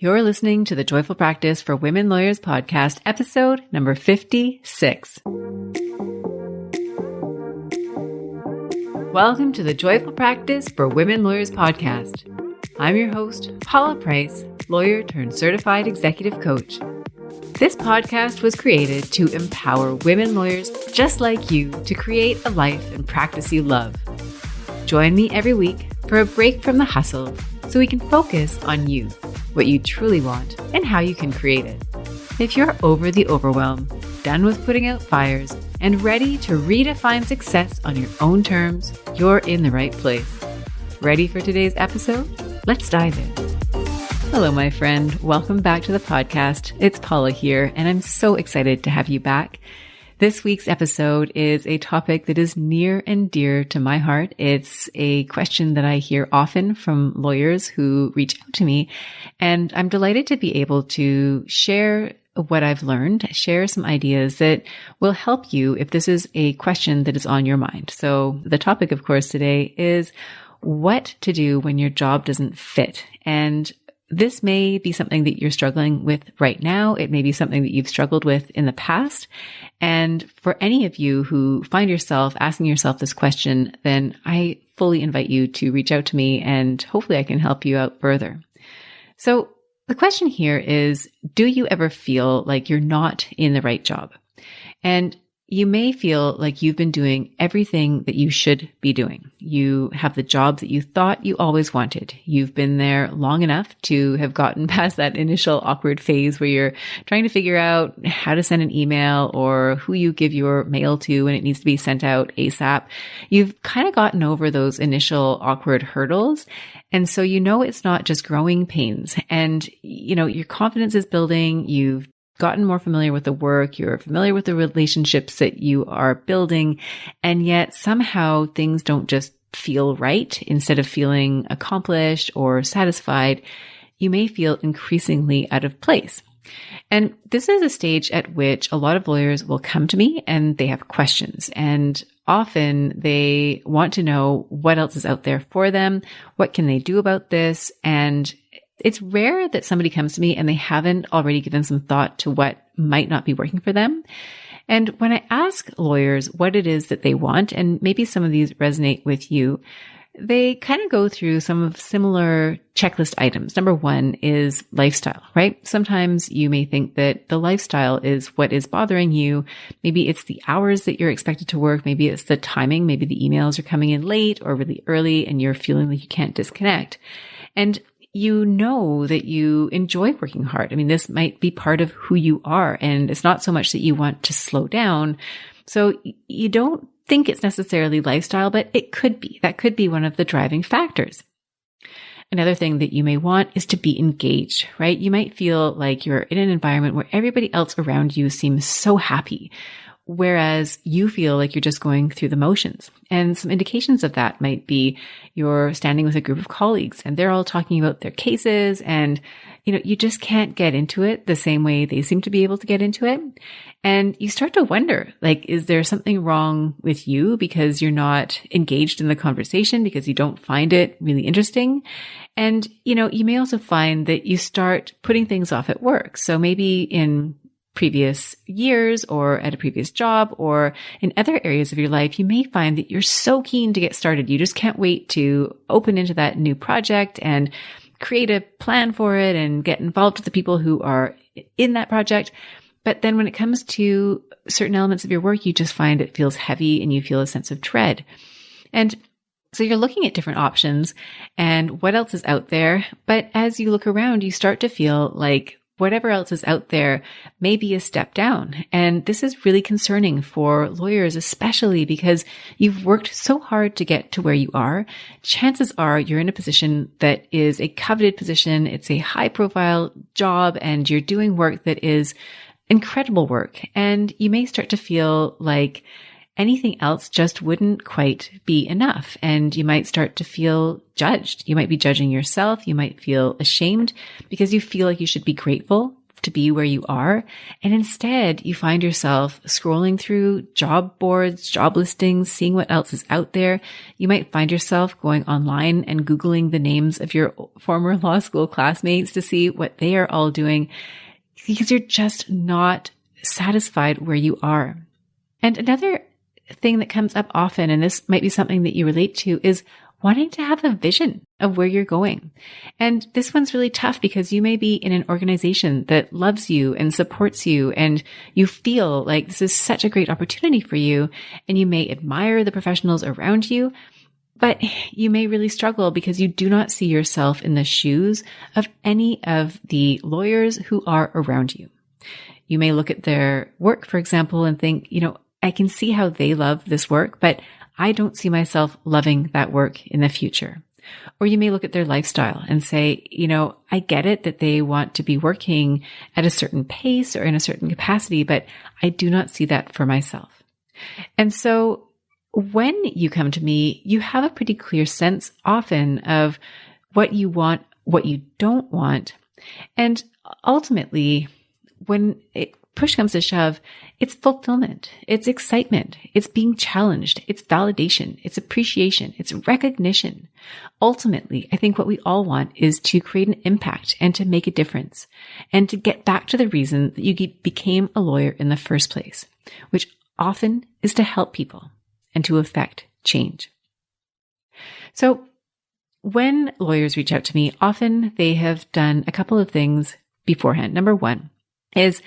You're listening to the Joyful Practice for Women Lawyers podcast, episode number 56. Welcome to the Joyful Practice for Women Lawyers podcast. I'm your host, Paula Price, lawyer turned certified executive coach. This podcast was created to empower women lawyers just like you to create a life and practice you love. Join me every week for a break from the hustle so we can focus on you, what you truly want, and how you can create it. If you're over the overwhelm, done with putting out fires, and ready to redefine success on your own terms, you're in the right place. Ready for today's episode? Let's dive in. Hello, my friend. Welcome back to the podcast. It's Paula here, and I'm so excited to have you back. This week's episode is a topic that is near and dear to my heart. It's a question that I hear often from lawyers who reach out to me, and I'm delighted to be able to share what I've learned, share some ideas that will help you if this is a question that is on your mind. So the topic, of course, today is what to do when your job doesn't fit. And this may be something that you're struggling with right now. It may be something that you've struggled with in the past. And for any of you who find yourself asking yourself this question, then I fully invite you to reach out to me and hopefully I can help you out further. So the question here is, do you ever feel like you're not in the right job? And you may feel like you've been doing everything that you should be doing. You have the job that you thought you always wanted. You've been there long enough to have gotten past that initial awkward phase where you're trying to figure out how to send an email or who you give your mail to when it needs to be sent out ASAP. You've kind of gotten over those initial awkward hurdles. And so you know it's not just growing pains. And, your confidence is building. You've gotten more familiar with the work, you're familiar with the relationships that you are building, and yet somehow things don't just feel right. Instead of feeling accomplished or satisfied, you may feel increasingly out of place. And this is a stage at which a lot of lawyers will come to me and they have questions, and often they want to know what else is out there for them, what can they do about this, and it's rare that somebody comes to me and they haven't already given some thought to what might not be working for them. And when I ask lawyers what it is that they want, and maybe some of these resonate with you, they kind of go through some of similar checklist items. Number one is lifestyle, right? Sometimes you may think that the lifestyle is what is bothering you. Maybe it's the hours that you're expected to work. Maybe it's the timing. Maybe the emails are coming in late or really early and you're feeling like you can't disconnect. And you know that you enjoy working hard. I mean, this might be part of who you are, and it's not so much that you want to slow down. So you don't think it's necessarily lifestyle, but it could be. That could be one of the driving factors. Another thing that you may want is to be engaged, right? You might feel like you're in an environment where everybody else around you seems so happy, whereas you feel like you're just going through the motions. And some indications of that might be you're standing with a group of colleagues and they're all talking about their cases and, you just can't get into it the same way they seem to be able to get into it. And you start to wonder, is there something wrong with you because you're not engaged in the conversation, because you don't find it really interesting? And, you may also find that you start putting things off at work. So maybe in previous years or at a previous job or in other areas of your life, you may find that you're so keen to get started. You just can't wait to open into that new project and create a plan for it and get involved with the people who are in that project. But then when it comes to certain elements of your work, you just find it feels heavy and you feel a sense of dread. And so you're looking at different options and what else is out there. But as you look around, you start to feel like whatever else is out there may be a step down. And this is really concerning for lawyers, especially because you've worked so hard to get to where you are. Chances are you're in a position that is a coveted position. It's a high profile job and you're doing work that is incredible work. And you may start to feel like anything else just wouldn't quite be enough. And you might start to feel judged. You might be judging yourself. You might feel ashamed because you feel like you should be grateful to be where you are. And instead, you find yourself scrolling through job boards, job listings, seeing what else is out there. You might find yourself going online and Googling the names of your former law school classmates to see what they are all doing, because you're just not satisfied where you are. And another thing that comes up often, and this might be something that you relate to, is wanting to have a vision of where you're going. And this one's really tough because you may be in an organization that loves you and supports you, and you feel like this is such a great opportunity for you, and you may admire the professionals around you, but you may really struggle because you do not see yourself in the shoes of any of the lawyers who are around you. You may look at their work, for example, and think, I can see how they love this work, but I don't see myself loving that work in the future. Or you may look at their lifestyle and say, I get it that they want to be working at a certain pace or in a certain capacity, but I do not see that for myself. And so when you come to me, you have a pretty clear sense often of what you want, what you don't want. And ultimately, when push comes to shove, it's fulfillment, it's excitement, it's being challenged, it's validation, it's appreciation, it's recognition. Ultimately, I think what we all want is to create an impact and to make a difference and to get back to the reason that you became a lawyer in the first place, which often is to help people and to affect change. So when lawyers reach out to me, often they have done a couple of things beforehand. Number one is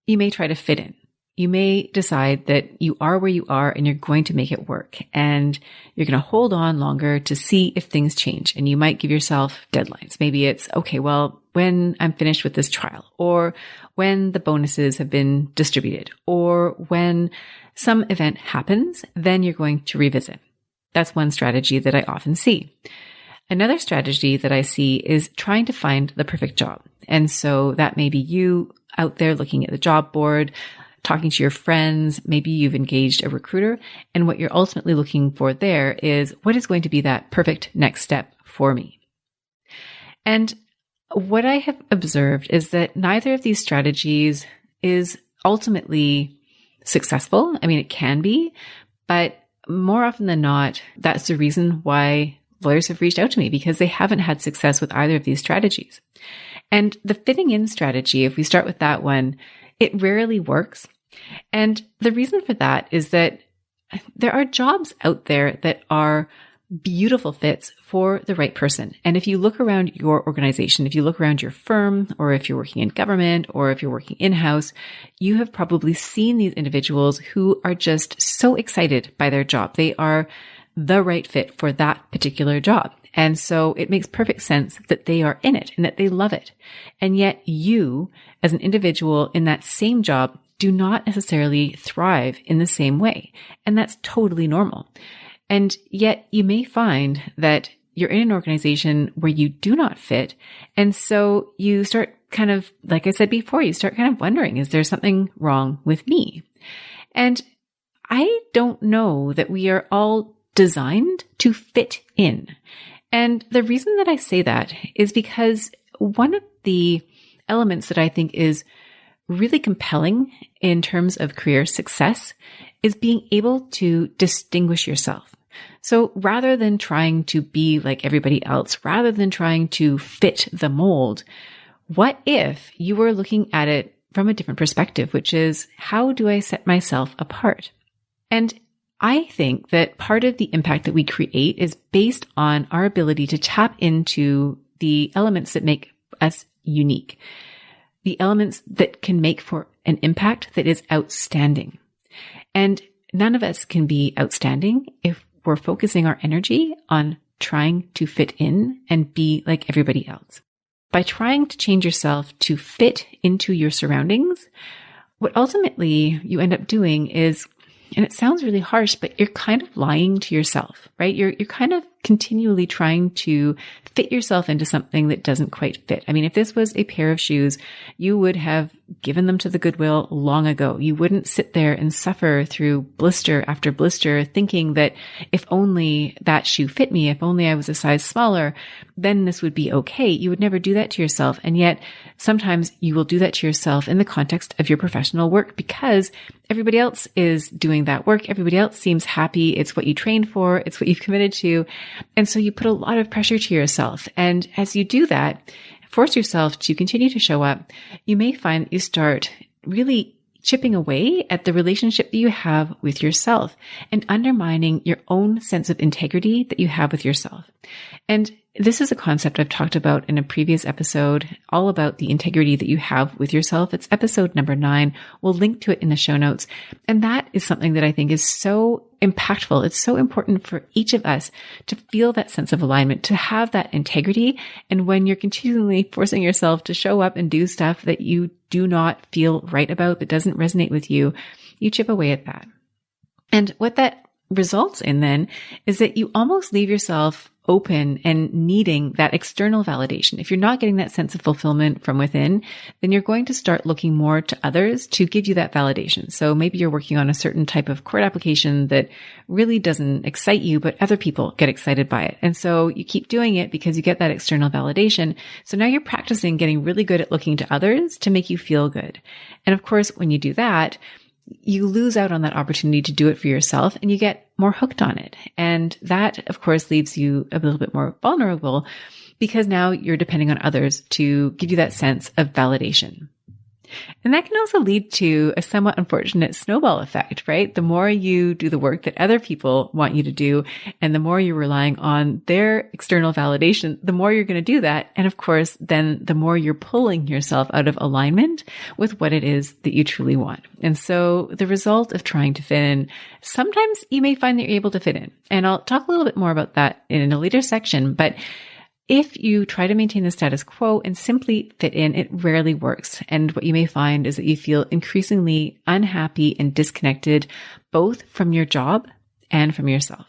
you may try to fit in. You may decide that you are where you are and you're going to make it work, and you're going to hold on longer to see if things change. And you might give yourself deadlines. Maybe it's, okay, well, when I'm finished with this trial, or when the bonuses have been distributed, or when some event happens, then you're going to revisit. That's one strategy that I often see. Another strategy that I see is trying to find the perfect job. And so that may be you out there looking at the job board, talking to your friends, maybe you've engaged a recruiter, and what you're ultimately looking for there is what is going to be that perfect next step for me. And what I have observed is that neither of these strategies is ultimately successful. I mean, it can be, but more often than not, that's the reason why lawyers have reached out to me, because they haven't had success with either of these strategies. And the fitting in strategy, if we start with that one, it rarely works. And the reason for that is that there are jobs out there that are beautiful fits for the right person. And if you look around your organization, if you look around your firm, or if you're working in government, or if you're working in-house, you have probably seen these individuals who are just so excited by their job. They are the right fit for that particular job. And so it makes perfect sense that they are in it and that they love it. And yet you, as an individual in that same job, do not necessarily thrive in the same way. And that's totally normal. And yet you may find that you're in an organization where you do not fit. And so you start kind of, like I said before, you start kind of wondering, is there something wrong with me? And I don't know that we are all designed to fit in. And the reason that I say that is because one of the elements that I think is really compelling in terms of career success is being able to distinguish yourself. So rather than trying to be like everybody else, rather than trying to fit the mold, what if you were looking at it from a different perspective, which is, how do I set myself apart? And I think that part of the impact that we create is based on our ability to tap into the elements that make us unique, the elements that can make for an impact that is outstanding. And none of us can be outstanding if we're focusing our energy on trying to fit in and be like everybody else. By trying to change yourself to fit into your surroundings, what ultimately you end up doing is, and it sounds really harsh, but you're kind of lying to yourself, right? You're kind of continually trying to fit yourself into something that doesn't quite fit. I mean, if this was a pair of shoes, you would have given them to the Goodwill long ago. You wouldn't sit there and suffer through blister after blister thinking that if only that shoe fit me, if only I was a size smaller, then this would be okay. You would never do that to yourself. And yet sometimes you will do that to yourself in the context of your professional work because everybody else is doing that work. Everybody else seems happy. It's what you trained for. It's what you've committed to. And so you put a lot of pressure to yourself. And as you do that, force yourself to continue to show up, you may find that you start really chipping away at the relationship that you have with yourself and undermining your own sense of integrity that you have with yourself. And this is a concept I've talked about in a previous episode, all about the integrity that you have with yourself. It's episode number 9. We'll link to it in the show notes. And that is something that I think is so impactful. It's so important for each of us to feel that sense of alignment, to have that integrity. And when you're continually forcing yourself to show up and do stuff that you do not feel right about, that doesn't resonate with you, you chip away at that. And what that results in then is that you almost leave yourself open and needing that external validation. If you're not getting that sense of fulfillment from within, then you're going to start looking more to others to give you that validation. So maybe you're working on a certain type of court application that really doesn't excite you, but other people get excited by it. And so you keep doing it because you get that external validation. So now you're practicing getting really good at looking to others to make you feel good. And of course, when you do that, you lose out on that opportunity to do it for yourself and you get more hooked on it. And that, of course, leaves you a little bit more vulnerable because now you're depending on others to give you that sense of validation. And that can also lead to a somewhat unfortunate snowball effect, right? The more you do the work that other people want you to do, and the more you're relying on their external validation, the more you're going to do that. And of course, then the more you're pulling yourself out of alignment with what it is that you truly want. And so the result of trying to fit in, sometimes you may find that you're able to fit in. And I'll talk a little bit more about that in a later section, but if you try to maintain the status quo and simply fit in, it rarely works. And what you may find is that you feel increasingly unhappy and disconnected, both from your job and from yourself.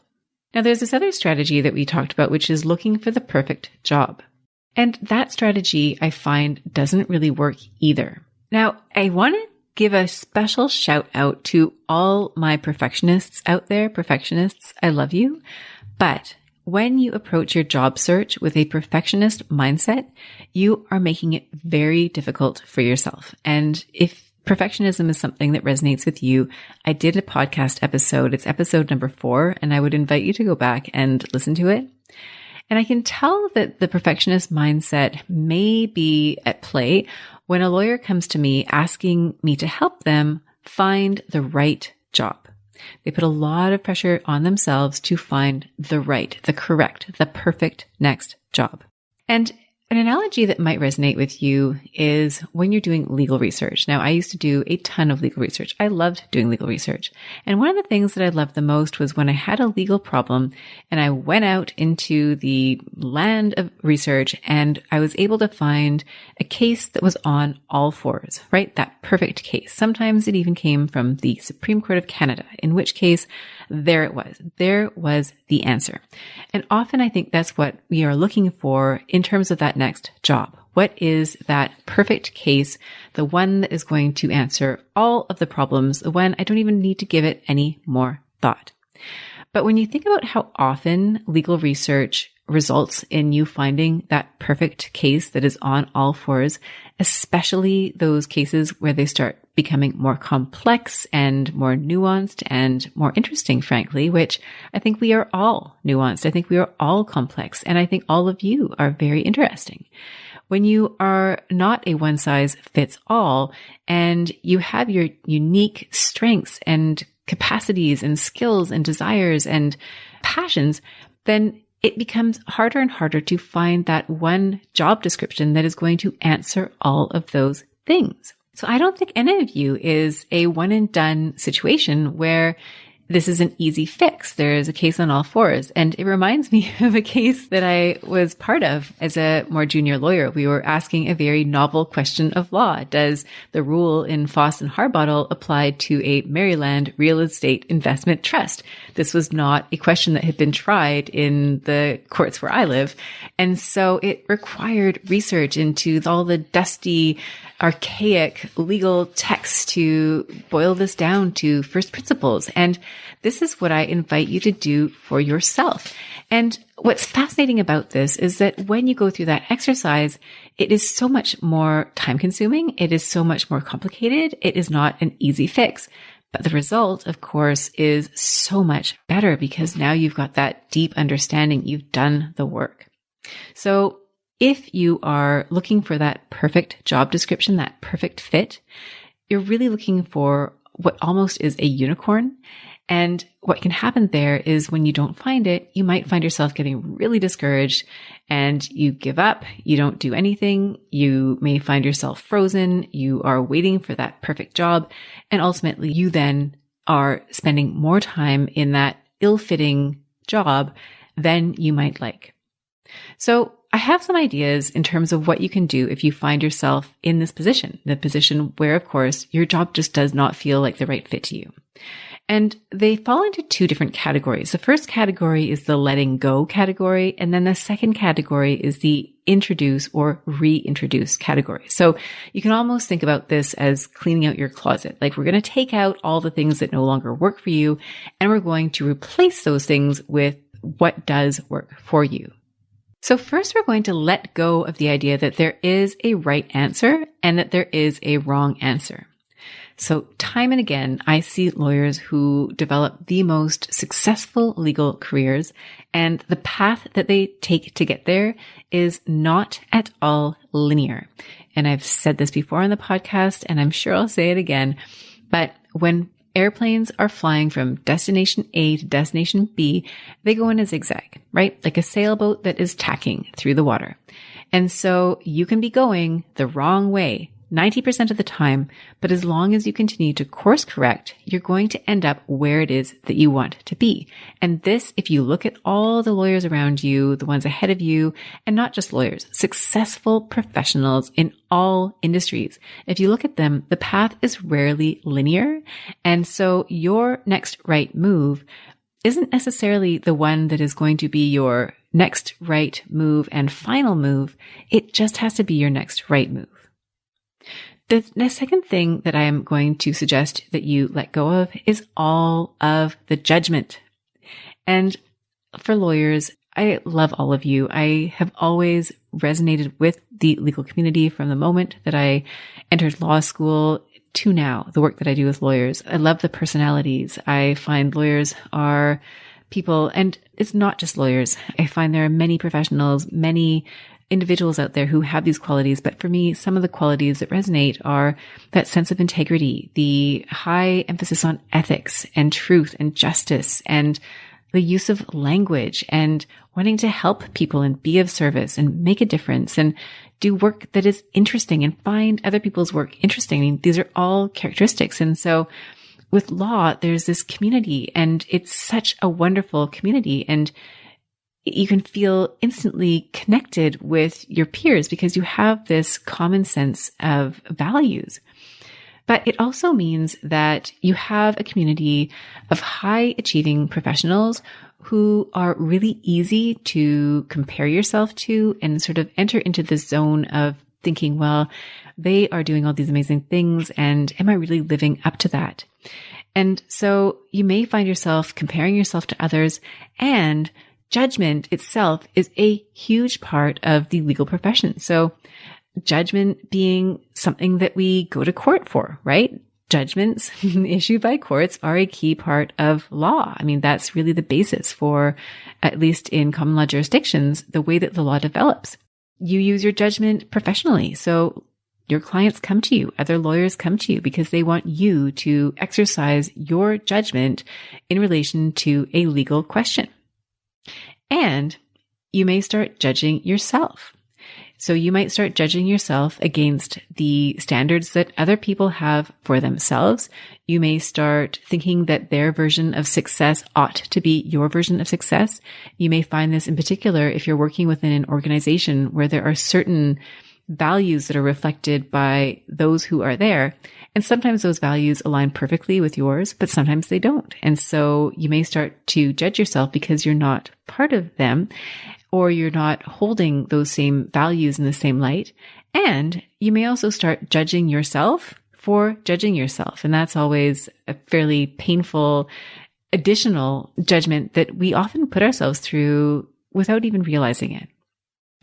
Now, there's this other strategy that we talked about, which is looking for the perfect job. And that strategy, I find, doesn't really work either. Now, I want to give a special shout out to all my perfectionists out there. Perfectionists, I love you. But when you approach your job search with a perfectionist mindset, you are making it very difficult for yourself. And if perfectionism is something that resonates with you, I did a podcast episode. It's episode number 4, and I would invite you to go back and listen to it. And I can tell that the perfectionist mindset may be at play when a lawyer comes to me asking me to help them find the right job. They put a lot of pressure on themselves to find the right, the correct, the perfect next job. And an analogy that might resonate with you is when you're doing legal research. Now, I used to do a ton of legal research. I loved doing legal research. And one of the things that I loved the most was when I had a legal problem and I went out into the land of research and I was able to find a case that was on all fours, right? That perfect case. Sometimes it even came from the Supreme Court of Canada, in which case there it was. There was the answer. And often I think that's what we are looking for in terms of that next job. What is that perfect case? The one that is going to answer all of the problems, the one I don't even need to give it any more thought. But when you think about how often legal research results in you finding that perfect case that is on all fours, especially those cases where they start becoming more complex and more nuanced and more interesting, frankly, which I think we are all nuanced. I think we are all complex. And I think all of you are very interesting. When you are not a one size fits all and you have your unique strengths and capacities and skills and desires and passions, then it becomes harder and harder to find that one job description that is going to answer all of those things. So I don't think any of you is a one and done situation where this is an easy fix. There's a case on all fours. And it reminds me of a case that I was part of as a more junior lawyer. We were asking a very novel question of law. Does the rule in Foss and Harbottle apply to a Maryland real estate investment trust? This was not a question that had been tried in the courts where I live. And so it required research into all the dusty, archaic legal text to boil this down to first principles. And this is what I invite you to do for yourself. And what's fascinating about this is that when you go through that exercise, it is so much more time consuming. It is so much more complicated. It is not an easy fix. But the result, of course, is so much better because now you've got that deep understanding. You've done the work. So if you are looking for that perfect job description, that perfect fit, you're really looking for what almost is a unicorn. And what can happen there is when you don't find it, you might find yourself getting really discouraged and you give up. You don't do anything. You may find yourself frozen. You are waiting for that perfect job. And ultimately, you then are spending more time in that ill-fitting job than you might like. So I have some ideas in terms of what you can do if you find yourself in this position, the position where, of course, your job just does not feel like the right fit to you. And they fall into two different categories. The first category is the letting go category. And then the second category is the introduce or reintroduce category. So you can almost think about this as cleaning out your closet. Like we're going to take out all the things that no longer work for you, and we're going to replace those things with what does work for you. So first, we're going to let go of the idea that there is a right answer and that there is a wrong answer. So time and again, I see lawyers who develop the most successful legal careers, and the path that they take to get there is not at all linear. And I've said this before on the podcast, and I'm sure I'll say it again, but when airplanes are flying from destination A to destination B, they go in a zigzag, right? Like a sailboat that is tacking through the water. And so you can be going the wrong way 90% of the time, but as long as you continue to course correct, you're going to end up where it is that you want to be. And this, if you look at all the lawyers around you, the ones ahead of you, and not just lawyers, successful professionals in all industries, if you look at them, the path is rarely linear. And so your next right move isn't necessarily the one that is going to be your next right move and final move. It just has to be your next right move. The second thing that I am going to suggest that you let go of is all of the judgment. And for lawyers, I love all of you. I have always resonated with the legal community from the moment that I entered law school to now, the work that I do with lawyers. I love the personalities. I find lawyers are people, and it's not just lawyers. I find there are many professionals, many individuals out there who have these qualities. But for me, some of the qualities that resonate are that sense of integrity, the high emphasis on ethics and truth and justice, and the use of language, and wanting to help people and be of service and make a difference and do work that is interesting and find other people's work interesting. I mean, these are all characteristics. And so with law, there's this community, and it's such a wonderful community. And you can feel instantly connected with your peers because you have this common sense of values. But it also means that you have a community of high achieving professionals who are really easy to compare yourself to and sort of enter into this zone of thinking, well, they are doing all these amazing things, and am I really living up to that? And so you may find yourself comparing yourself to others, and judgment itself is a huge part of the legal profession. So judgment being something that we go to court for, right? Judgments issued by courts are a key part of law. I mean, that's really the basis for, at least in common law jurisdictions, the way that the law develops. You use your judgment professionally. So your clients come to you, other lawyers come to you because they want you to exercise your judgment in relation to a legal question. And you may start judging yourself. So you might start judging yourself against the standards that other people have for themselves. You may start thinking that their version of success ought to be your version of success. You may find this in particular if you're working within an organization where there are certain values that are reflected by those who are there. And sometimes those values align perfectly with yours, but sometimes they don't. And so you may start to judge yourself because you're not part of them, or you're not holding those same values in the same light. And you may also start judging yourself for judging yourself. And that's always a fairly painful additional judgment that we often put ourselves through without even realizing it.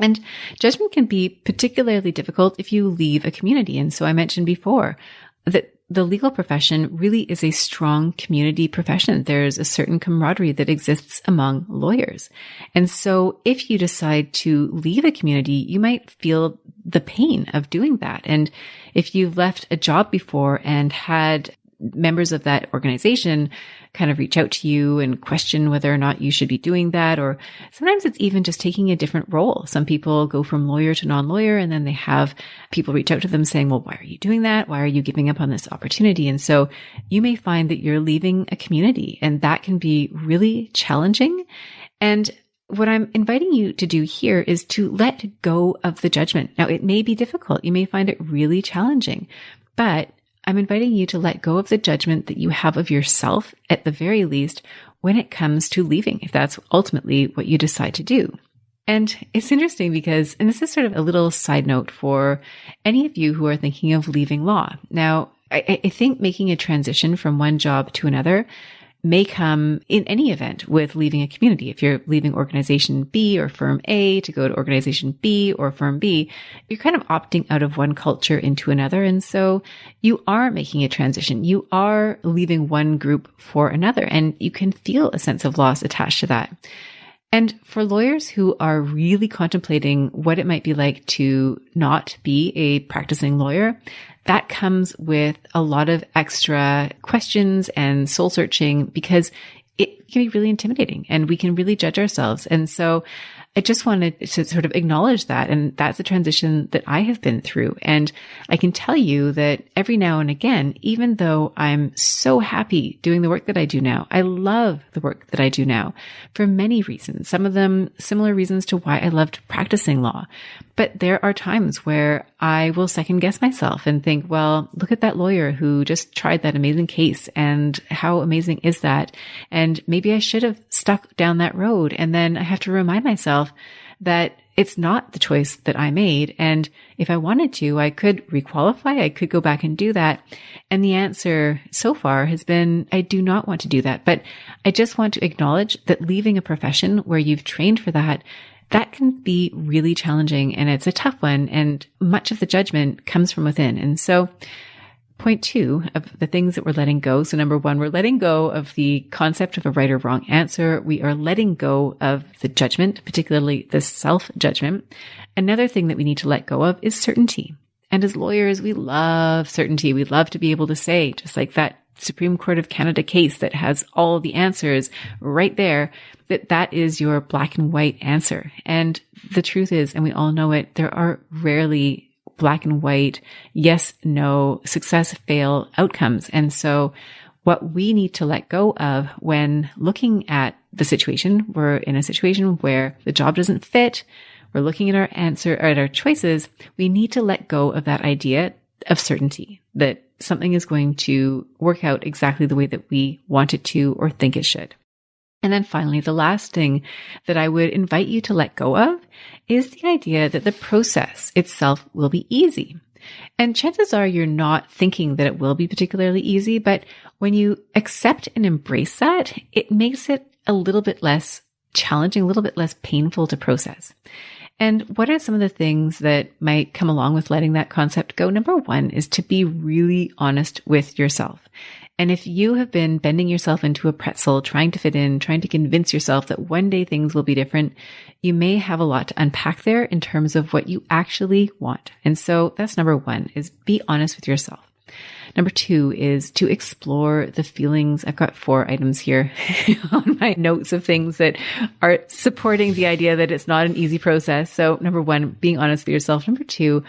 And judgment can be particularly difficult if you leave a community. And so I mentioned before that the legal profession really is a strong community profession. There's a certain camaraderie that exists among lawyers. And so if you decide to leave a community, you might feel the pain of doing that. And if you've left a job before and had members of that organization kind of reach out to you and question whether or not you should be doing that, or sometimes it's even just taking a different role. Some people go from lawyer to non-lawyer, and then they have people reach out to them saying, well, why are you doing that? Why are you giving up on this opportunity? And so you may find that you're leaving a community, and that can be really challenging. And what I'm inviting you to do here is to let go of the judgment. Now, it may be difficult. You may find it really challenging, but I'm inviting you to let go of the judgment that you have of yourself, at the very least, when it comes to leaving, if that's ultimately what you decide to do. And it's interesting because, and this is sort of a little side note for any of you who are thinking of leaving law. Now, I think making a transition from one job to another may come in any event with leaving a community. If you're leaving organization B or firm A to go to organization B or firm B, you're kind of opting out of one culture into another. And so you are making a transition. You are leaving one group for another, and you can feel a sense of loss attached to that. And for lawyers who are really contemplating what it might be like to not be a practicing lawyer, that comes with a lot of extra questions and soul searching, because it can be really intimidating and we can really judge ourselves. And so I just wanted to sort of acknowledge that. And that's a transition that I have been through. And I can tell you that every now and again, even though I'm so happy doing the work that I do now, I love the work that I do now for many reasons, some of them similar reasons to why I loved practicing law. But there are times where I will second guess myself and think, well, look at that lawyer who just tried that amazing case, and how amazing is that? And maybe I should have stuck down that road. And then I have to remind myself that it's not the choice that I made. And if I wanted to, I could requalify. I could go back and do that. And the answer so far has been, I do not want to do that. But I just want to acknowledge that leaving a profession where you've trained for that can be really challenging, and it's a tough one. And much of the judgment comes from within. And so point 2 of the things that we're letting go. So number 1, we're letting go of the concept of a right or wrong answer. We are letting go of the judgment, particularly the self-judgment. Another thing that we need to let go of is certainty. And as lawyers, we love certainty. We love to be able to say, just like that Supreme Court of Canada case that has all the answers right there, that is your black and white answer. And the truth is, and we all know it, there are rarely black and white, yes, no, success, fail outcomes. And so what we need to let go of when looking at the situation, we're in a situation where the job doesn't fit, we're looking at our answer, or at our choices, we need to let go of that idea of certainty, that something is going to work out exactly the way that we want it to or think it should. And then finally, the last thing that I would invite you to let go of is the idea that the process itself will be easy. And chances are you're not thinking that it will be particularly easy, but when you accept and embrace that, it makes it a little bit less challenging, a little bit less painful to process. And what are some of the things that might come along with letting that concept go? Number 1 is to be really honest with yourself. And if you have been bending yourself into a pretzel, trying to fit in, trying to convince yourself that one day things will be different, you may have a lot to unpack there in terms of what you actually want. And so that's number 1, is be honest with yourself. Number 2 is to explore the feelings. I've got 4 items here on my notes of things that are supporting the idea that it's not an easy process. So number 1, being honest with yourself. Number 2,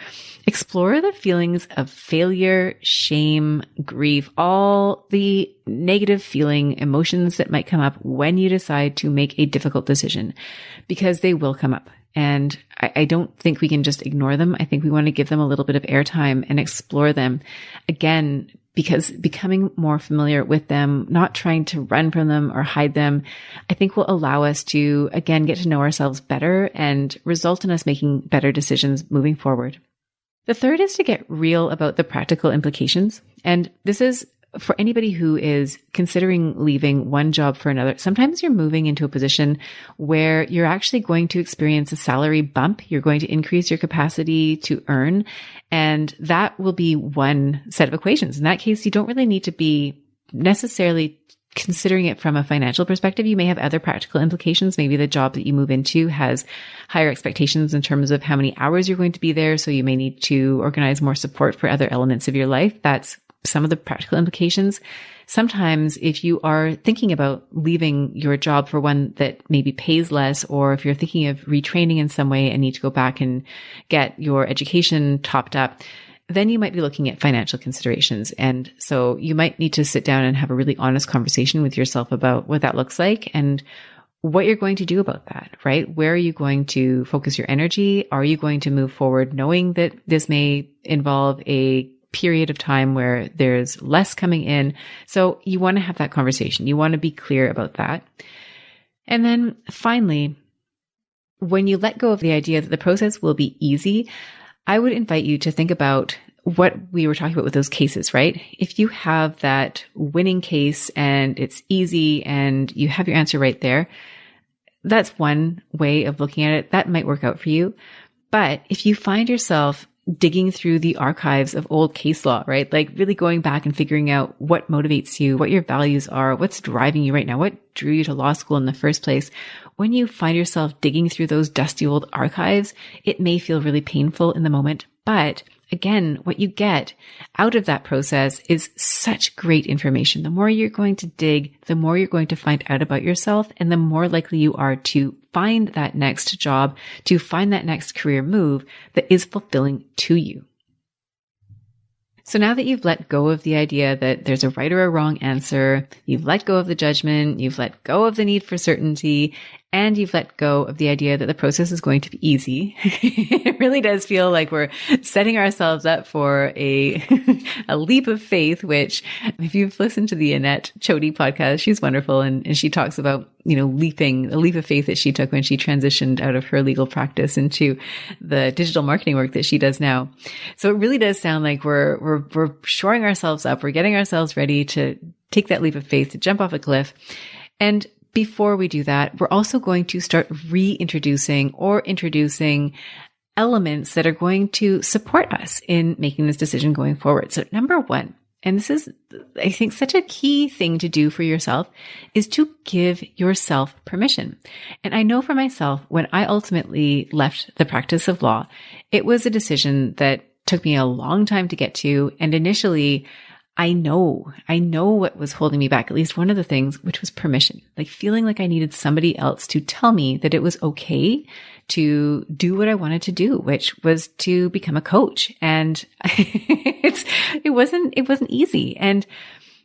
explore the feelings of failure, shame, grief, all the negative feeling emotions that might come up when you decide to make a difficult decision, because they will come up. And I don't think we can just ignore them. I think we want to give them a little bit of airtime and explore them again, because becoming more familiar with them, not trying to run from them or hide them, I think will allow us to, again, get to know ourselves better and result in us making better decisions moving forward. The third is to get real about the practical implications. And this is for anybody who is considering leaving one job for another. Sometimes you're moving into a position where you're actually going to experience a salary bump. You're going to increase your capacity to earn. And that will be one set of equations. In that case, you don't really need to be necessarily considering it from a financial perspective. You may have other practical implications. Maybe the job that you move into has higher expectations in terms of how many hours you're going to be there. So you may need to organize more support for other elements of your life. That's some of the practical implications. Sometimes if you are thinking about leaving your job for one that maybe pays less, or if you're thinking of retraining in some way and need to go back and get your education topped up, then you might be looking at financial considerations. And so you might need to sit down and have a really honest conversation with yourself about what that looks like and what you're going to do about that, right? Where are you going to focus your energy? Are you going to move forward knowing that this may involve a period of time where there's less coming in? So you want to have that conversation. You want to be clear about that. And then finally, when you let go of the idea that the process will be easy, I would invite you to think about what we were talking about with those cases, right? If you have that winning case and it's easy and you have your answer right there, that's one way of looking at it. That might work out for you. But if you find yourself digging through the archives of old case law, right? Like really going back and figuring out what motivates you, what your values are, what's driving you right now, what drew you to law school in the first place. When you find yourself digging through those dusty old archives, it may feel really painful in the moment. But again, what you get out of that process is such great information. The more you're going to dig, the more you're going to find out about yourself, and the more likely you are to find that next job, to find that next career move that is fulfilling to you. So now that you've let go of the idea that there's a right or a wrong answer, you've let go of the judgment, you've let go of the need for certainty, and you've let go of the idea that the process is going to be easy. It really does feel like we're setting ourselves up for a leap of faith, which if you've listened to the Annette Chody podcast, she's wonderful. And she talks about, a leap of faith that she took when she transitioned out of her legal practice into the digital marketing work that she does now. So it really does sound like we're shoring ourselves up. We're getting ourselves ready to take that leap of faith, to jump off a cliff. And before we do that, we're also going to start reintroducing or introducing elements that are going to support us in making this decision going forward. So number 1, and this is, I think, such a key thing to do for yourself, is to give yourself permission. And I know for myself, when I ultimately left the practice of law, it was a decision that took me a long time to get to. And initially, I know what was holding me back, at least one of the things, which was permission, like feeling like I needed somebody else to tell me that it was okay to do what I wanted to do, which was to become a coach. And it wasn't easy. And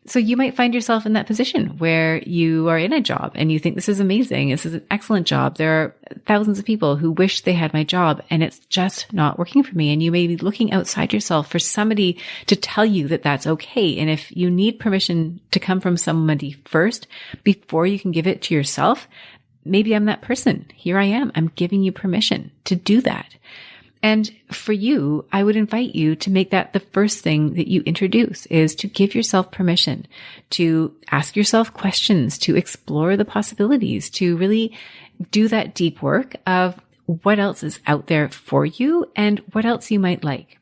so you might find yourself in that position where you are in a job and you think, this is amazing. This is an excellent job. There are thousands of people who wish they had my job and it's just not working for me. And you may be looking outside yourself for somebody to tell you that that's okay. And if you need permission to come from somebody first before you can give it to yourself, maybe I'm that person. Here I am. I'm giving you permission to do that. And for you, I would invite you to make that the first thing that you introduce, is to give yourself permission to ask yourself questions, to explore the possibilities, to really do that deep work of what else is out there for you and what else you might like.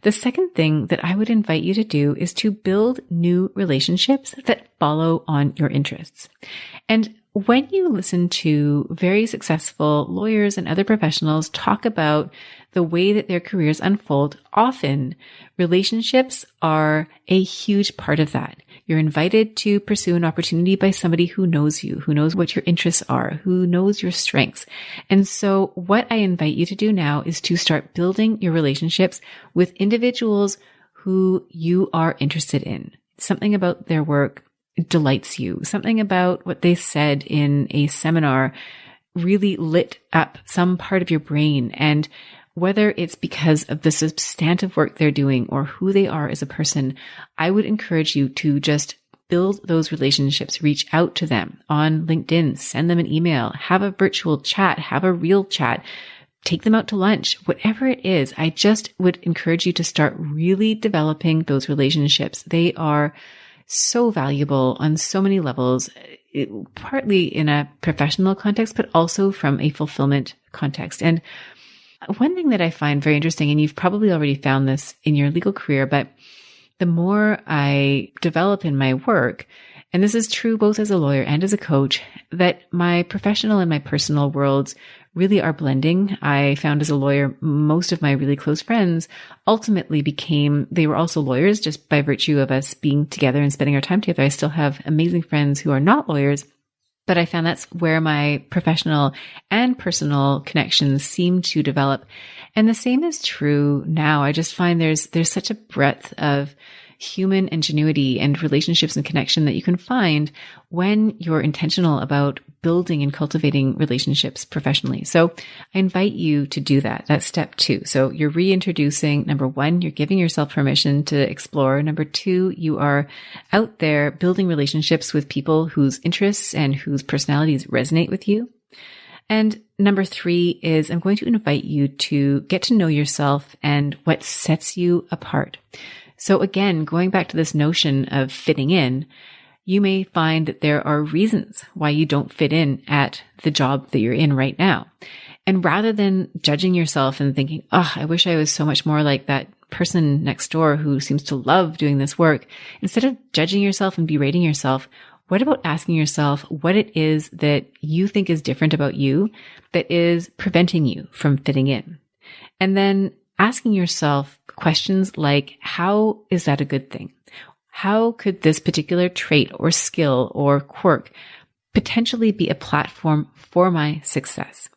The second thing that I would invite you to do is to build new relationships that follow on your interests. And when you listen to very successful lawyers and other professionals talk about the way that their careers unfold, often relationships are a huge part of that. You're invited to pursue an opportunity by somebody who knows you, who knows what your interests are, who knows your strengths. And so what I invite you to do now is to start building your relationships with individuals who you are interested in. Something about their work delights you. Something about what they said in a seminar really lit up some part of your brain. And whether it's because of the substantive work they're doing or who they are as a person, I would encourage you to just build those relationships, reach out to them on LinkedIn, send them an email, have a virtual chat, have a real chat, take them out to lunch, whatever it is. I just would encourage you to start really developing those relationships. They are so valuable on so many levels, partly in a professional context, but also from a fulfillment context. And one thing that I find very interesting, and you've probably already found this in your legal career, but the more I develop in my work, and this is true both as a lawyer and as a coach, that my professional and my personal worlds really are blending. I found as a lawyer, most of my really close friends ultimately they were also lawyers just by virtue of us being together and spending our time together. I still have amazing friends who are not lawyers, but I found that's where my professional and personal connections seem to develop. And the same is true now. I just find there's such a breadth of human ingenuity and relationships and connection that you can find when you're intentional about building and cultivating relationships professionally. So I invite you to do that. That's step 2. So you're reintroducing, number 1, you're giving yourself permission to explore. Number 2, you are out there building relationships with people whose interests and whose personalities resonate with you. And number 3 is I'm going to invite you to get to know yourself and what sets you apart. So again, going back to this notion of fitting in, you may find that there are reasons why you don't fit in at the job that you're in right now. And rather than judging yourself and thinking, oh, I wish I was so much more like that person next door who seems to love doing this work, instead of judging yourself and berating yourself, what about asking yourself what it is that you think is different about you that is preventing you from fitting in? And then asking yourself questions like, how is that a good thing? How could this particular trait or skill or quirk potentially be a platform for my success?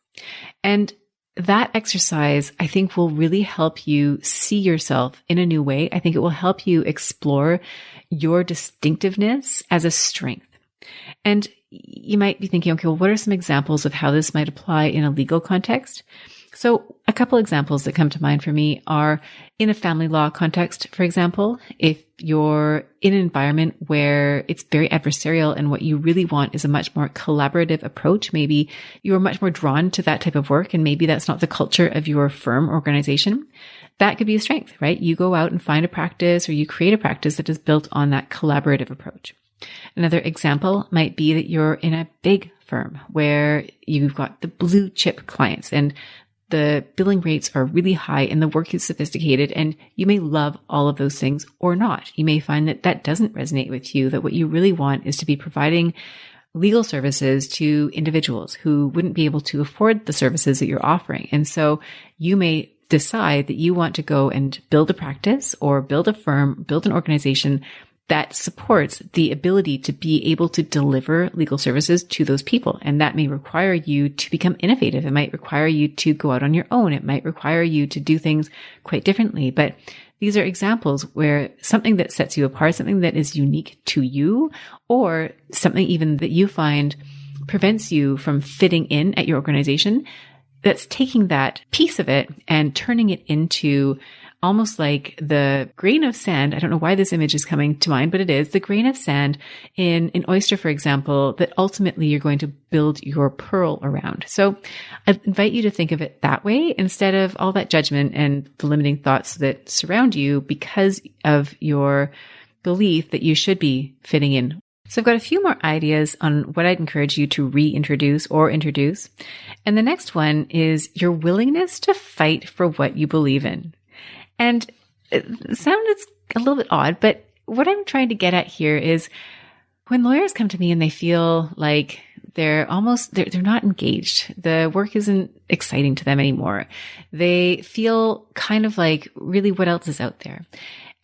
And that exercise, I think, will really help you see yourself in a new way. I think it will help you explore your distinctiveness as a strength. And you might be thinking, okay, well, what are some examples of how this might apply in a legal context? So a couple examples that come to mind for me are in a family law context, for example, if you're in an environment where it's very adversarial and what you really want is a much more collaborative approach, maybe you're much more drawn to that type of work and maybe that's not the culture of your firm or organization, that could be a strength, right? You go out and find a practice or you create a practice that is built on that collaborative approach. Another example might be that you're in a big firm where you've got the blue chip clients and the billing rates are really high and the work is sophisticated, and you may love all of those things or not. You may find that that doesn't resonate with you, that what you really want is to be providing legal services to individuals who wouldn't be able to afford the services that you're offering. And so you may decide that you want to go and build a practice or build a firm, build an organization that supports the ability to be able to deliver legal services to those people. And that may require you to become innovative. It might require you to go out on your own. It might require you to do things quite differently. But these are examples where something that sets you apart, something that is unique to you, or something even that you find prevents you from fitting in at your organization, that's taking that piece of it and turning it into almost like the grain of sand. I don't know why this image is coming to mind, but it is the grain of sand in an oyster, for example, that ultimately you're going to build your pearl around. So I invite you to think of it that way instead of all that judgment and the limiting thoughts that surround you because of your belief that you should be fitting in. So I've got a few more ideas on what I'd encourage you to reintroduce or introduce. And the next one is your willingness to fight for what you believe in. And it sounded a little bit odd, but what I'm trying to get at here is when lawyers come to me and they feel like They're not engaged. The work isn't exciting to them anymore. They feel kind of like, really, what else is out there?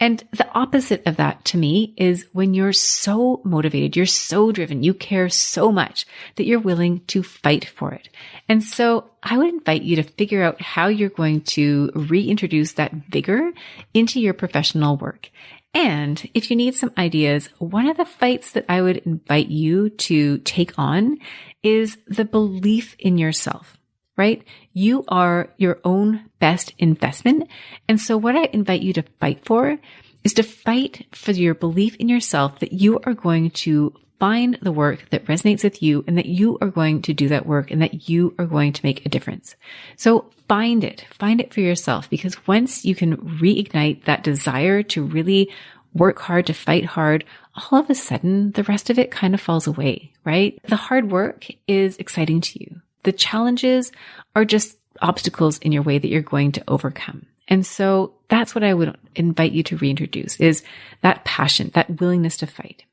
And the opposite of that to me is when you're so motivated, you're so driven, you care so much that you're willing to fight for it. And so I would invite you to figure out how you're going to reintroduce that vigor into your professional work. And if you need some ideas, one of the fights that I would invite you to take on is the belief in yourself. Right? You are your own best investment. And so what I invite you to fight for is to fight for your belief in yourself that you are going to find the work that resonates with you and that you are going to do that work and that you are going to make a difference. So find it for yourself, because once you can reignite that desire to really work hard, to fight hard, all of a sudden the rest of it kind of falls away, right? The hard work is exciting to you. The challenges are just obstacles in your way that you're going to overcome. And so that's what I would invite you to reintroduce, is that passion, that willingness to fight.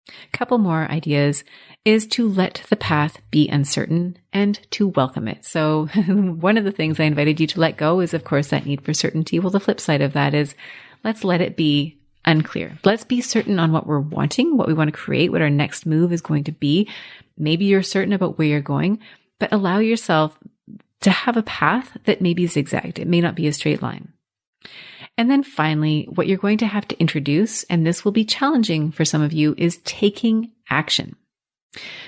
A couple more ideas is to let the path be uncertain and to welcome it. So one of the things I invited you to let go is, of course, that need for certainty. Well, the flip side of that is let's let it be unclear. Let's be certain on what we're wanting, what we want to create, what our next move is going to be. Maybe you're certain about where you're going, but allow yourself to have a path that may be zigzagged. It may not be a straight line. And then finally, what you're going to have to introduce, and this will be challenging for some of you, is taking action.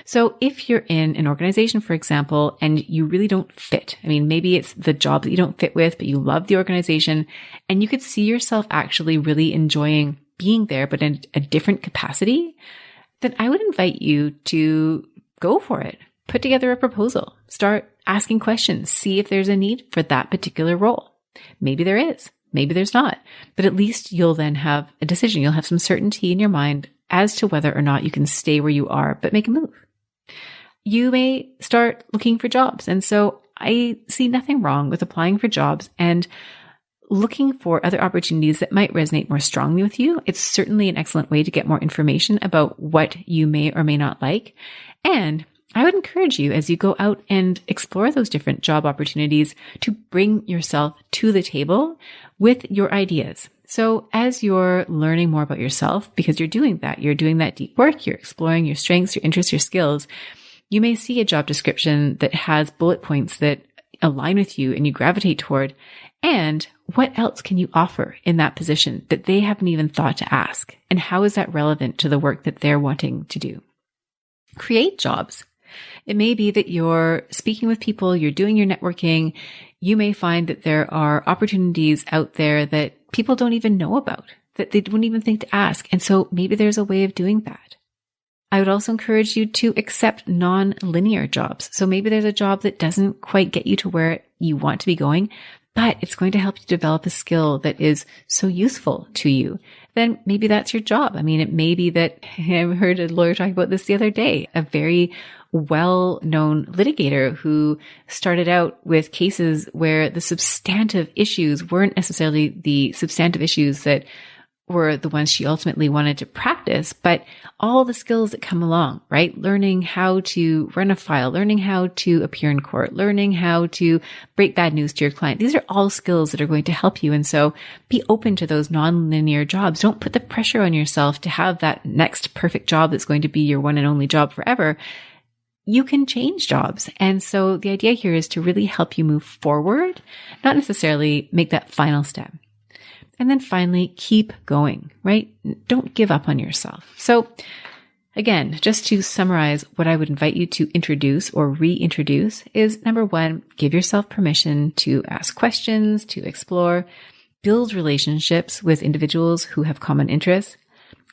So if you're in an organization, for example, and you really don't fit, maybe it's the job that you don't fit with, but you love the organization and you could see yourself actually really enjoying being there, but in a different capacity, then I would invite you to go for it. Put together a proposal, start asking questions, see if there's a need for that particular role. Maybe there is, maybe there's not, but at least you'll then have a decision. You'll have some certainty in your mind as to whether or not you can stay where you are, but make a move. You may start looking for jobs. And so I see nothing wrong with applying for jobs and looking for other opportunities that might resonate more strongly with you. It's certainly an excellent way to get more information about what you may or may not like. And I would encourage you, as you go out and explore those different job opportunities, to bring yourself to the table with your ideas. So as you're learning more about yourself, because you're doing that deep work, you're exploring your strengths, your interests, your skills, you may see a job description that has bullet points that align with you and you gravitate toward. And what else can you offer in that position that they haven't even thought to ask? And how is that relevant to the work that they're wanting to do? Create jobs. It may be that you're speaking with people, you're doing your networking. You may find that there are opportunities out there that people don't even know about, that they wouldn't even think to ask. And so maybe there's a way of doing that. I would also encourage you to accept nonlinear jobs. So maybe there's a job that doesn't quite get you to where you want to be going, but it's going to help you develop a skill that is so useful to you. Then maybe that's your job. It may be that I heard a lawyer talk about this the other day, a very well-known litigator who started out with cases where the substantive issues weren't necessarily the substantive issues that were the ones she ultimately wanted to practice, but all the skills that come along, right? Learning how to run a file, learning how to appear in court, learning how to break bad news to your client. These are all skills that are going to help you. And so be open to those nonlinear jobs. Don't put the pressure on yourself to have that next perfect job that's going to be your one and only job forever. You can change jobs. And so the idea here is to really help you move forward, not necessarily make that final step. And then finally, keep going, right? Don't give up on yourself. So again, just to summarize, what I would invite you to introduce or reintroduce is, number one, give yourself permission to ask questions, to explore, build relationships with individuals who have common interests,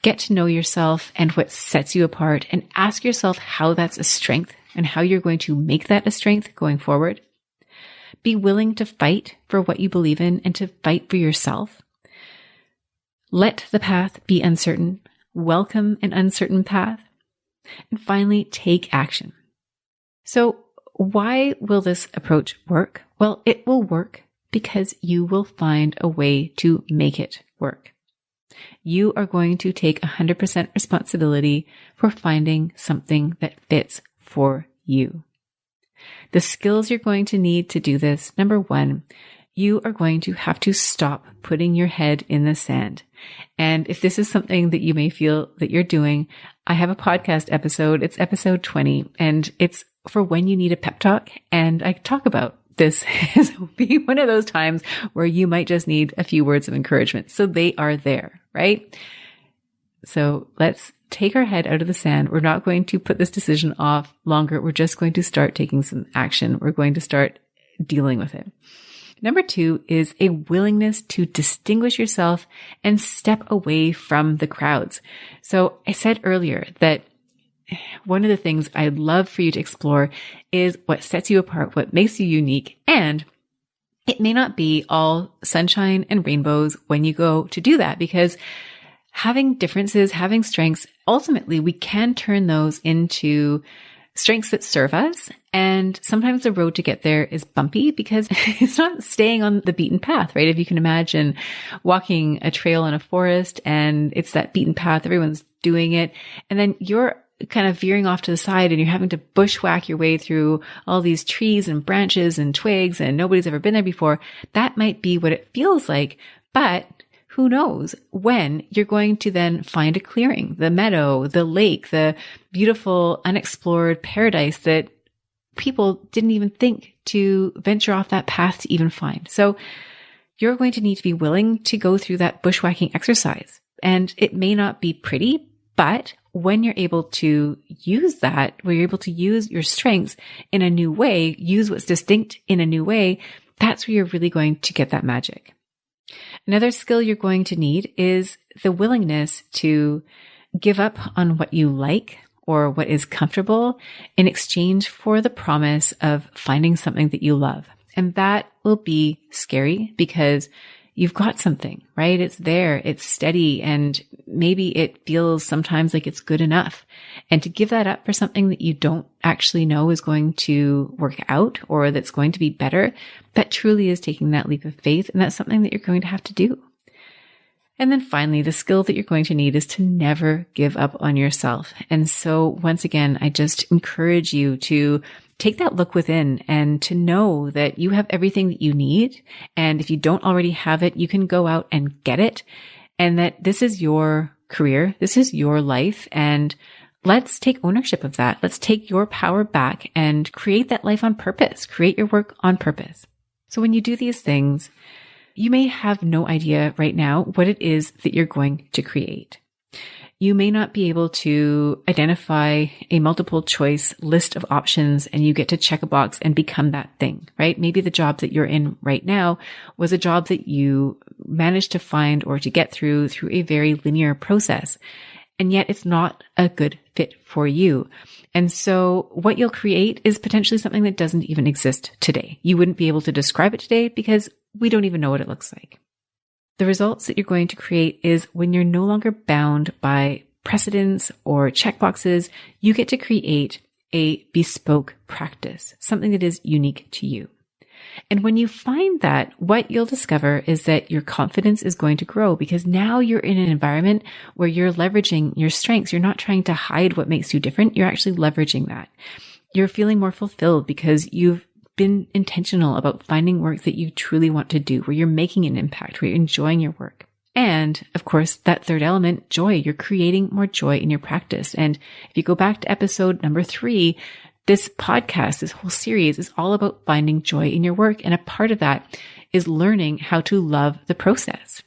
get to know yourself and what sets you apart, and ask yourself how that's a strength and how you're going to make that a strength going forward. Be willing to fight for what you believe in and to fight for yourself. Let the path be uncertain. Welcome an uncertain path. And finally, take action. So why will this approach work? Well, it will work because you will find a way to make it work. You are going to take 100% responsibility for finding something that fits for you. The skills you're going to need to do this, number one, you are going to have to stop putting your head in the sand. And if this is something that you may feel that you're doing, I have a podcast episode. It's episode 20, and it's for when you need a pep talk. And I talk about this as being one of those times where you might just need a few words of encouragement. So they are there, right? So let's take our head out of the sand. We're not going to put this decision off longer. We're just going to start taking some action. We're going to start dealing with it. Number two is a willingness to distinguish yourself and step away from the crowds. So I said earlier that one of the things I'd love for you to explore is what sets you apart, what makes you unique. And it may not be all sunshine and rainbows when you go to do that, because having differences, having strengths, ultimately we can turn those into strengths that serve us. And sometimes the road to get there is bumpy because it's not staying on the beaten path, right? If you can imagine walking a trail in a forest and it's that beaten path, everyone's doing it. And then you're kind of veering off to the side and you're having to bushwhack your way through all these trees and branches and twigs and nobody's ever been there before. That might be what it feels like, but who knows when you're going to then find a clearing, the meadow, the lake, the beautiful unexplored paradise that people didn't even think to venture off that path to even find. So you're going to need to be willing to go through that bushwhacking exercise. And it may not be pretty, but when you're able to use that, where you're able to use your strengths in a new way, use what's distinct in a new way, that's where you're really going to get that magic. Another skill you're going to need is the willingness to give up on what you like or what is comfortable in exchange for the promise of finding something that you love. And that will be scary because you've got something, right? It's there, it's steady, and maybe it feels sometimes like it's good enough. And to give that up for something that you don't actually know is going to work out or that's going to be better, that truly is taking that leap of faith. And that's something that you're going to have to do. And then finally, the skill that you're going to need is to never give up on yourself. And so once again, I just encourage you to take that look within and to know that you have everything that you need. And if you don't already have it, you can go out and get it. And that this is your career. This is your life. And let's take ownership of that. Let's take your power back and create that life on purpose. Create your work on purpose. So when you do these things, you may have no idea right now what it is that you're going to create. You may not be able to identify a multiple choice list of options and you get to check a box and become that thing, right? Maybe the job that you're in right now was a job that you managed to find or to get through a very linear process. And yet it's not a good fit for you. And so what you'll create is potentially something that doesn't even exist today. You wouldn't be able to describe it today because we don't even know what it looks like. The results that you're going to create is when you're no longer bound by precedents or checkboxes, you get to create a bespoke practice, something that is unique to you. And when you find that, what you'll discover is that your confidence is going to grow because now you're in an environment where you're leveraging your strengths. You're not trying to hide what makes you different. You're actually leveraging that. You're feeling more fulfilled because you've been intentional about finding work that you truly want to do, where you're making an impact, where you're enjoying your work. And of course, that third element, joy, you're creating more joy in your practice. And if you go back to episode number 3, this podcast, this whole series is all about finding joy in your work. And a part of that is learning how to love the process.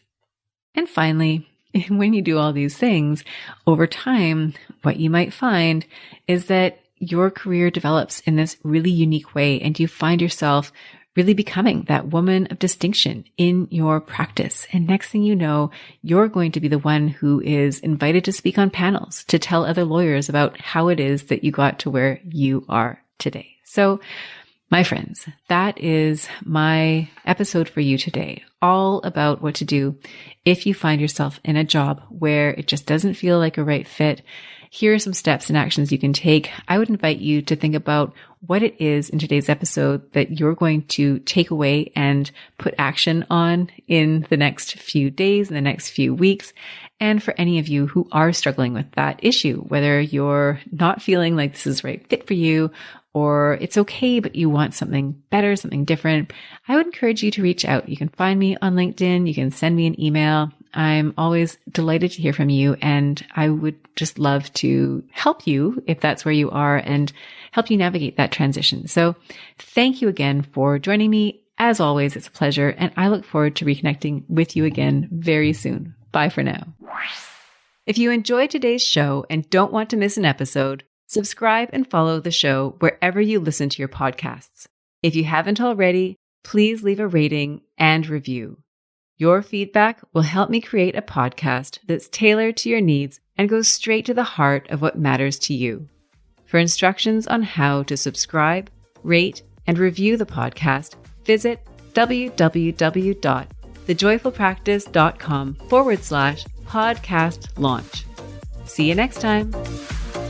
And finally, when you do all these things over time, what you might find is that your career develops in this really unique way and you find yourself really becoming that woman of distinction in your practice. And next thing you know, you're going to be the one who is invited to speak on panels to tell other lawyers about how it is that you got to where you are today. So, my friends, that is my episode for you today, all about what to do if you find yourself in a job where it just doesn't feel like a right fit. Here are some steps and actions you can take. I would invite you to think about what it is in today's episode that you're going to take away and put action on in the next few days, in the next few weeks. And for any of you who are struggling with that issue, whether you're not feeling like this is the right fit for you, or it's okay, but you want something better, something different, I would encourage you to reach out. You can find me on LinkedIn. You can send me an email. I'm always delighted to hear from you. And I would just love to help you if that's where you are and help you navigate that transition. So thank you again for joining me. As always, it's a pleasure. And I look forward to reconnecting with you again very soon. Bye for now. If you enjoyed today's show and don't want to miss an episode, subscribe and follow the show wherever you listen to your podcasts. If you haven't already, please leave a rating and review. Your feedback will help me create a podcast that's tailored to your needs and goes straight to the heart of what matters to you. For instructions on how to subscribe, rate, and review the podcast, visit www.thejoyfulpractice.com/podcast launch. See you next time.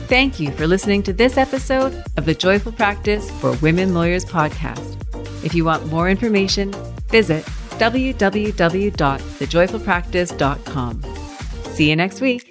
Thank you for listening to this episode of the Joyful Practice for Women Lawyers podcast. If you want more information, visit www.thejoyfulpractice.com. See you next week.